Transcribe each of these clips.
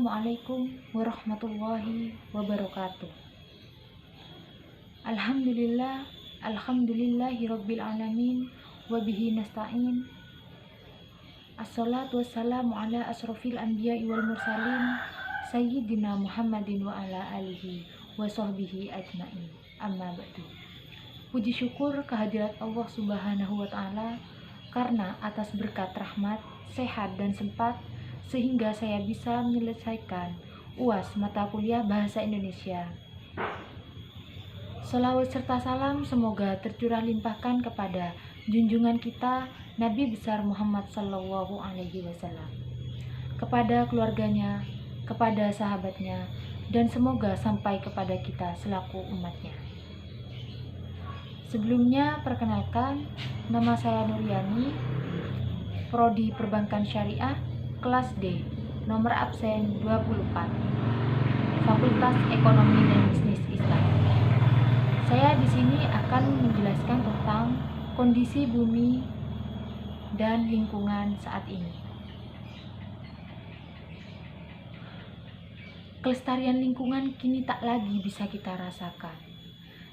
Assalamualaikum warahmatullahi wabarakatuh. Alhamdulillahi alamin, wabihi nasta'in. Assalatu wassalamu ala asrofil anbiya'i wal mursalin, Sayyidina Muhammadin wa ala alihi wa sahbihi ajma'in. Amma ba'du. Puji syukur kehadirat Allah Subhanahu wa ta'ala karena atas berkat rahmat, sehat dan sempat sehingga saya bisa menyelesaikan UAS mata kuliah Bahasa Indonesia. Shalawat serta salam semoga tercurah limpahkan kepada junjungan kita Nabi besar Muhammad Sallallahu Alaihi Wasallam, kepada keluarganya, kepada sahabatnya, dan semoga sampai kepada kita selaku umatnya. Sebelumnya perkenalkan, nama saya Nuryani, Prodi Perbankan Syariah, kelas D, nomor absen 24, Fakultas Ekonomi dan Bisnis Islam. Saya di sini akan menjelaskan tentang kondisi bumi dan lingkungan saat ini. Kelestarian lingkungan kini tak lagi bisa kita rasakan.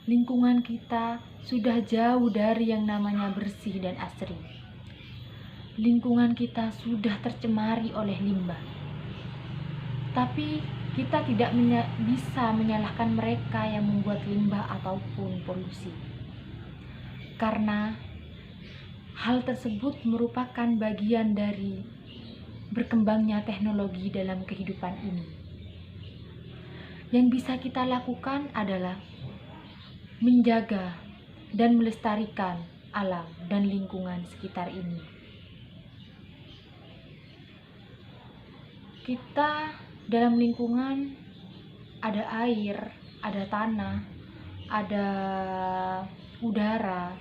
Lingkungan kita sudah jauh dari yang namanya bersih dan asri. Lingkungan kita sudah tercemari oleh limbah. Tapi kita tidak bisa menyalahkan mereka yang membuat limbah ataupun polusi. Karena hal tersebut merupakan bagian dari berkembangnya teknologi dalam kehidupan ini. Yang bisa kita lakukan adalah menjaga dan melestarikan alam dan lingkungan sekitar ini. Kita dalam lingkungan ada air, ada tanah, ada udara.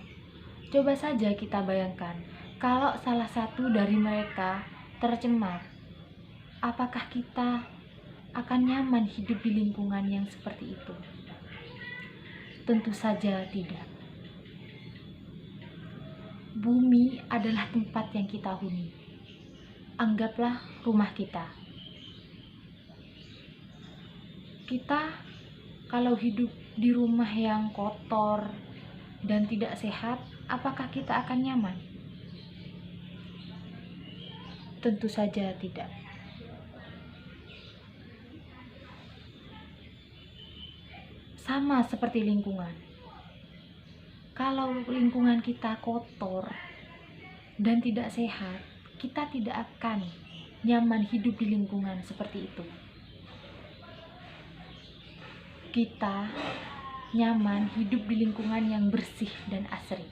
Coba saja kita bayangkan, kalau salah satu dari mereka tercemar, apakah kita akan nyaman hidup di lingkungan yang seperti itu? Tentu saja tidak. Bumi adalah tempat yang kita huni. Anggaplah rumah kita. Kita kalau hidup di rumah yang kotor dan tidak sehat, apakah kita akan nyaman? Tentu saja tidak. Sama seperti lingkungan. Kalau lingkungan kita kotor dan tidak sehat, kita tidak akan nyaman hidup di lingkungan seperti itu. Kita nyaman hidup di lingkungan yang bersih dan asri.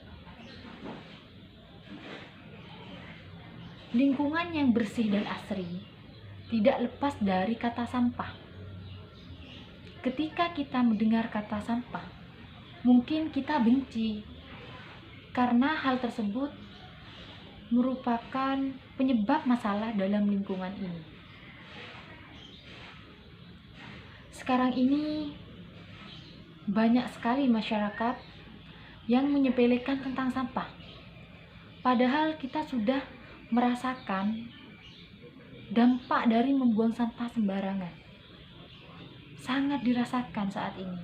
Lingkungan yang bersih dan asri tidak lepas dari kata sampah. Ketika kita mendengar kata sampah, mungkin kita benci karena hal tersebut merupakan penyebab masalah dalam lingkungan ini. Sekarang ini banyak sekali masyarakat yang menyepelekan tentang sampah. Padahal kita sudah merasakan dampak dari membuang sampah sembarangan. Sangat dirasakan saat ini.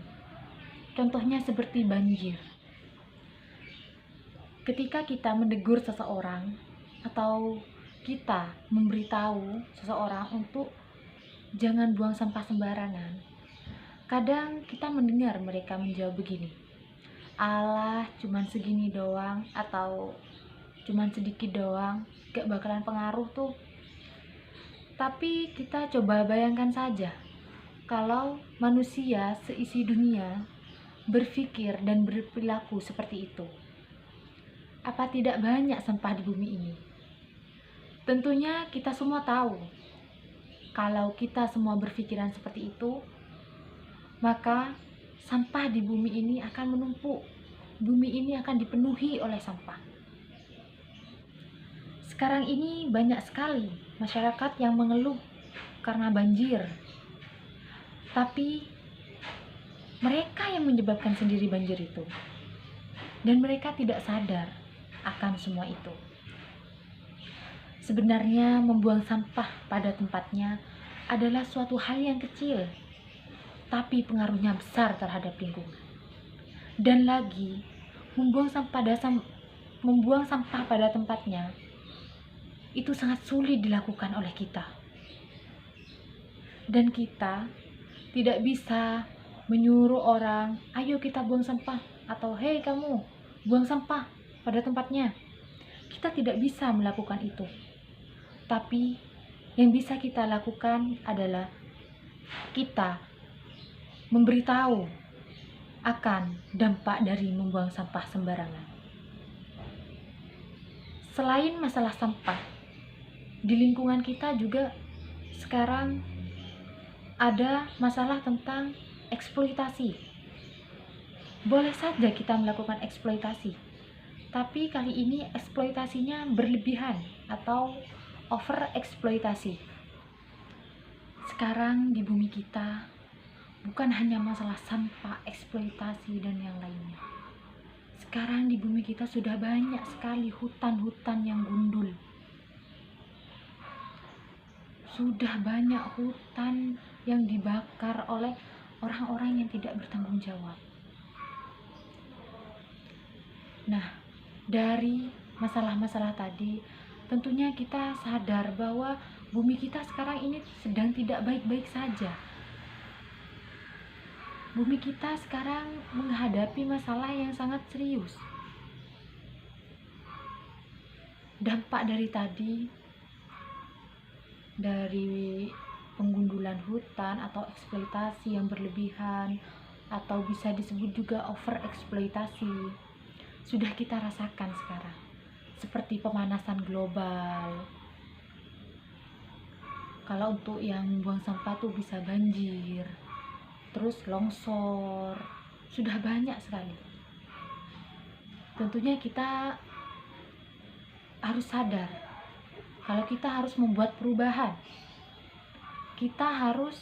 Contohnya seperti banjir. Ketika kita menegur seseorang atau kita memberitahu seseorang untuk jangan buang sampah sembarangan, kadang kita mendengar mereka menjawab begini, alah cuman segini doang atau cuman sedikit doang, gak bakalan pengaruh tuh. Tapi kita coba bayangkan saja, kalau manusia seisi dunia berpikir dan berperilaku seperti itu, apa tidak banyak sampah di bumi ini? Tentunya kita semua tahu, kalau kita semua berpikiran seperti itu, maka sampah di bumi ini akan menumpuk. Bumi ini akan dipenuhi oleh sampah. Sekarang ini banyak sekali masyarakat yang mengeluh karena banjir. Tapi mereka yang menyebabkan sendiri banjir itu. Dan mereka tidak sadar akan semua itu. Sebenarnya membuang sampah pada tempatnya adalah suatu hal yang kecil, tapi pengaruhnya besar terhadap lingkungan. Dan lagi, membuang sampah pada tempatnya itu sangat sulit dilakukan oleh kita. Dan kita tidak bisa menyuruh orang, ayo kita buang sampah, atau hei kamu, buang sampah pada tempatnya. Kita tidak bisa melakukan itu. Tapi yang bisa kita lakukan adalah kita memberitahu akan dampak dari membuang sampah sembarangan. Selain masalah sampah, di lingkungan kita juga sekarang ada masalah tentang eksploitasi. Boleh saja kita melakukan eksploitasi, tapi kali ini eksploitasinya berlebihan atau over eksploitasi. Sekarang di bumi kita bukan hanya masalah sampah, eksploitasi, dan yang lainnya. Sekarang di bumi kita sudah banyak sekali hutan-hutan yang gundul. Sudah banyak hutan yang dibakar oleh orang-orang yang tidak bertanggung jawab. Nah, dari masalah-masalah tadi, tentunya kita sadar bahwa bumi kita sekarang ini sedang tidak baik-baik saja. Bumi kita sekarang menghadapi masalah yang sangat serius. Dampak dari penggundulan hutan atau eksploitasi yang berlebihan, atau bisa disebut juga over eksploitasi, sudah kita rasakan sekarang, seperti pemanasan global. Kalau untuk yang buang sampah tuh bisa banjir, terus longsor, sudah banyak sekali. Tentunya kita harus sadar kalau kita harus membuat perubahan. Kita harus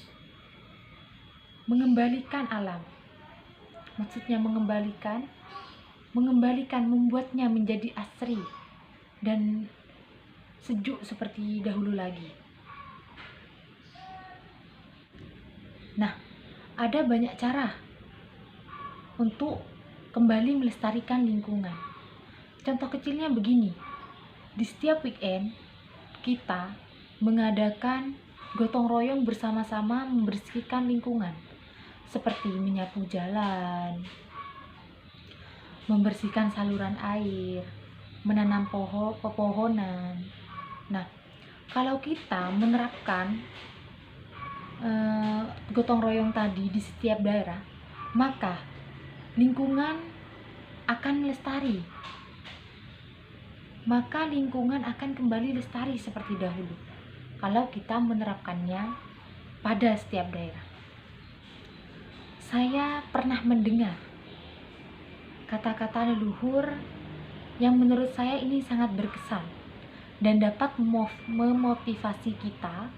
mengembalikan alam. Maksudnya mengembalikan, membuatnya menjadi asri dan sejuk seperti dahulu lagi. Nah, ada banyak cara untuk kembali melestarikan lingkungan. Contoh kecilnya begini, di setiap weekend kita mengadakan gotong royong bersama-sama membersihkan lingkungan, seperti menyapu jalan, membersihkan saluran air, menanam pepohonan. Nah, kalau kita menerapkan gotong royong tadi di setiap daerah, maka lingkungan akan lestari. Maka lingkungan akan kembali lestari seperti dahulu kalau kita menerapkannya pada setiap daerah. Saya pernah mendengar kata-kata leluhur yang menurut saya ini sangat berkesan dan dapat memotivasi kita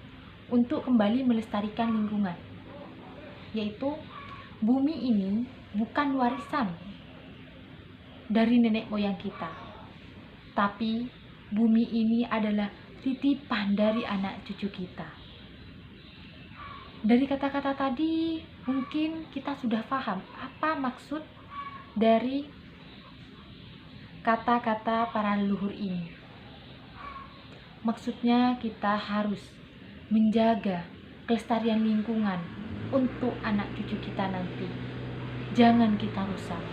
untuk kembali melestarikan lingkungan, yaitu bumi ini bukan warisan dari nenek moyang kita, tapi bumi ini adalah titipan dari anak cucu kita. Dari kata-kata tadi mungkin kita sudah paham apa maksud dari kata-kata para leluhur ini. Maksudnya kita harus menjaga kelestarian lingkungan untuk anak cucu kita nanti. Jangan kita rusak.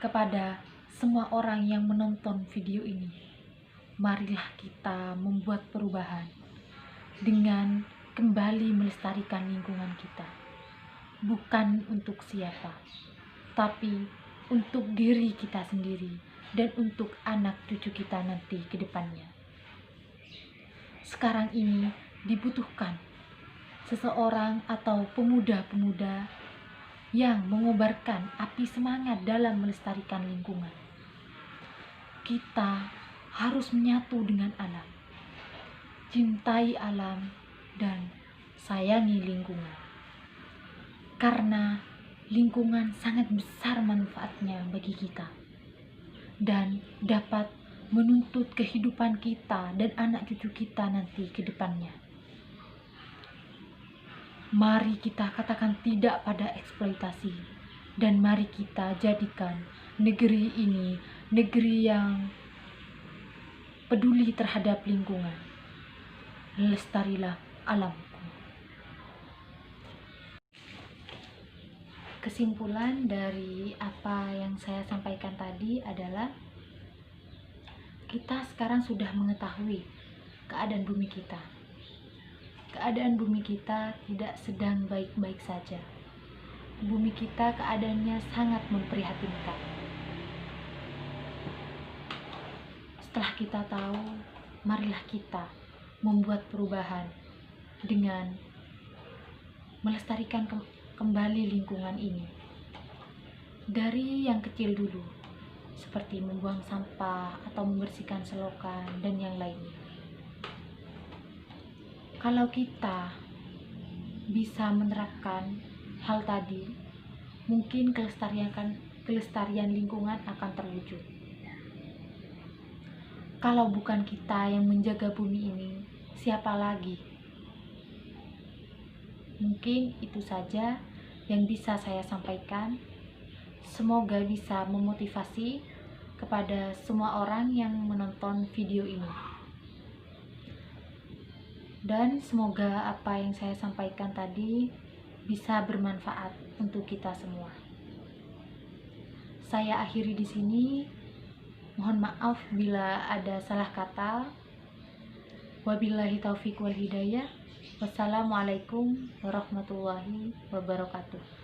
Kepada semua orang yang menonton video ini, marilah kita membuat perubahan dengan kembali melestarikan lingkungan kita. Bukan untuk siapa, tapi untuk diri kita sendiri dan untuk anak cucu kita nanti ke depannya. Sekarang ini dibutuhkan seseorang atau pemuda-pemuda yang mengobarkan api semangat dalam melestarikan lingkungan. Kita harus menyatu dengan alam, cintai alam, dan sayangi lingkungan. Karena lingkungan sangat besar manfaatnya bagi kita dan dapat menuntut kehidupan kita dan anak cucu kita nanti ke depannya. Mari kita katakan tidak pada eksploitasi, dan mari kita jadikan negeri ini negeri yang peduli terhadap lingkungan. Lestarilah alamku. Kesimpulan dari apa yang saya sampaikan tadi adalah kita sekarang sudah mengetahui keadaan bumi kita. Keadaan bumi kita tidak sedang baik-baik saja. Bumi kita keadaannya sangat memprihatinkan. Setelah kita tahu, marilah kita membuat perubahan dengan melestarikan kembali lingkungan ini. Dari yang kecil dulu, seperti membuang sampah atau membersihkan selokan dan yang lainnya. Kalau kita bisa menerapkan hal tadi, mungkin kelestarian lingkungan akan terwujud. Kalau bukan kita yang menjaga bumi ini, siapa lagi? Mungkin itu saja yang bisa saya sampaikan. Semoga bisa memotivasi kepada semua orang yang menonton video ini. Dan semoga apa yang saya sampaikan tadi bisa bermanfaat untuk kita semua. Saya akhiri di sini. Mohon maaf bila ada salah kata. Wabillahi taufiq wal hidayah. Wassalamualaikum warahmatullahi wabarakatuh.